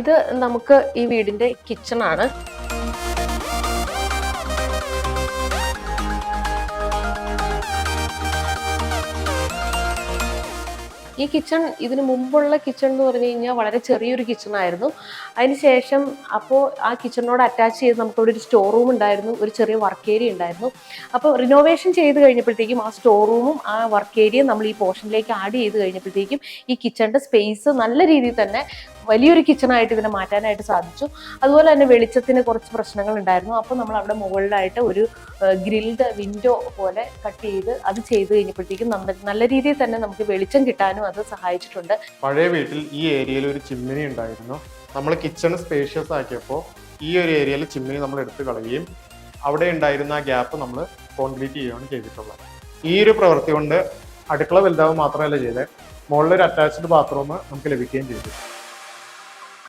ഇത് നമുക്ക് ഈ വീടിന്റെ കിച്ചൺ ആണ്. ഈ കിച്ചൺ ഇതിന് മുമ്പുള്ള കിച്ചൺ എന്ന് പറഞ്ഞു കഴിഞ്ഞാൽ വളരെ ചെറിയൊരു കിച്ചൺ ആയിരുന്നു. അതിനുശേഷം അപ്പോൾ ആ കിച്ചണിനോട് അറ്റാച്ച് ചെയ്ത് നമുക്കിവിടെ ഒരു സ്റ്റോർ റൂം ഉണ്ടായിരുന്നു, ഒരു ചെറിയ വർക്ക് ഏരിയ ഉണ്ടായിരുന്നു. അപ്പോൾ റിനോവേഷൻ ചെയ്ത് കഴിഞ്ഞപ്പോഴത്തേക്കും ആ സ്റ്റോർ റൂമും ആ വർക്ക് ഏരിയയും നമ്മൾ ഈ പോർഷനിലേക്ക് ആഡ് ചെയ്ത് കഴിഞ്ഞപ്പോഴത്തേക്കും ഈ കിച്ചണിൻ്റെ സ്പേസ് നല്ല രീതിയിൽ തന്നെ വലിയൊരു കിച്ചണായിട്ട് ഇതിനെ മാറ്റാനായിട്ട് സാധിച്ചു. അതുപോലെ തന്നെ വെളിച്ചത്തിന് കുറച്ച് പ്രശ്നങ്ങൾ ഉണ്ടായിരുന്നു. അപ്പോൾ നമ്മൾ അവിടെ മുകളിലായിട്ട് ഒരു ഗ്രിൽഡ് വിൻഡോ പോലെ കട്ട് ചെയ്ത് അത് ചെയ്ത് കഴിഞ്ഞപ്പോഴത്തേക്കും നല്ല രീതിയിൽ തന്നെ നമുക്ക് വെളിച്ചം കിട്ടാനും അത് സഹായിച്ചിട്ടുണ്ട്. പഴയ വീട്ടിൽ ഈ ഏരിയയിൽ ഒരു ചിമ്മിനി ഉണ്ടായിരുന്നു. നമ്മൾ കിച്ചൺ സ്പേഷ്യസ് ആക്കിയപ്പോൾ ഈ ഒരു ഏരിയയിൽ ചിമ്മിനി നമ്മൾ എടുത്തു കളയുകയും അവിടെ ഉണ്ടായിരുന്ന ആ ഗ്യാപ്പ് നമ്മൾ കോൺക്രീറ്റ് ചെയ്യുകയാണ് ചെയ്തിട്ടുള്ളത്. ഈ ഒരു പ്രവൃത്തി കൊണ്ട് അടുക്കള വലുതാവ് മാത്രമല്ല ചെയ്തത്, മുകളിലൊരു അറ്റാച്ച്ഡ് ബാത്റൂം നമുക്ക് ലഭിക്കുകയും ചെയ്തു.